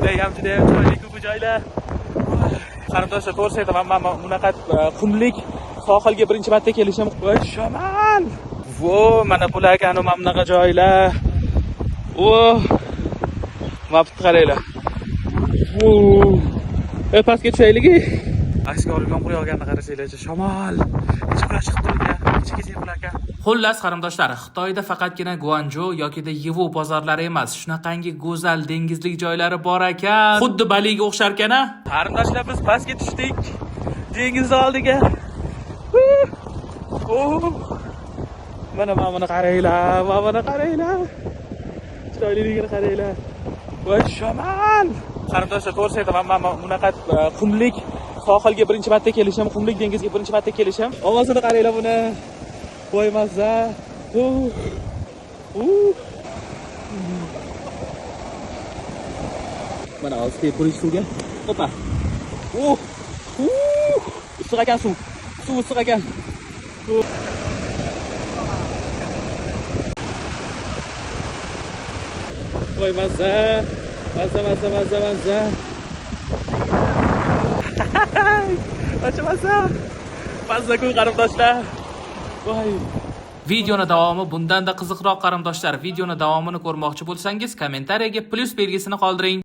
Joylar ham juda chiroyli bu joylar. Qarindoshlar ko'rsaydi, men bunaqa qumlik sohilga birinchi marta kelishim. Voy shamol. Vo, mana bularga mana bunaqa joylar. O, mapni qaranglar. Vo. Pastga tushaylik. Aksiga olib yomg'ir yog'ganini qarasanglar, shamol. Ichib chiqib turgan, ichiga yig'larkan. Xullas qarindoshlar, Xitoyda faqatgina Guanzhou yokida Yivu bozorlari emas, shunaqangi go'zal dengizlik joylari bor ekan. Xuddi Baliga o'xshar ekan-a. Qarindoshlar, biz pastga tushdik. Dengizning oldiga. Mana buni qaranglar, mana qaranglar. Chiroyliligini qaranglar. Voy shamol. Qarindoshlar ko'rsaydi, men bunaqa qumlik sohilga birinchi marta kelishim, qumlik dengizga birinchi marta kelishim. Ovozini qaranglar buni. Voy mazza. Mana hozir ko'rish suvga. Opa. Issiq ekan suv. Suv issiq ekan. Voy mazza. Mazza. Mazza ku qarindoshlar. Voy. Videoni davomi bundan-da qiziqroq qarindoshlar. Videoni davomini ko'rmoqchi bo'lsangiz, kommentariyaga plus belgisini qoldiring.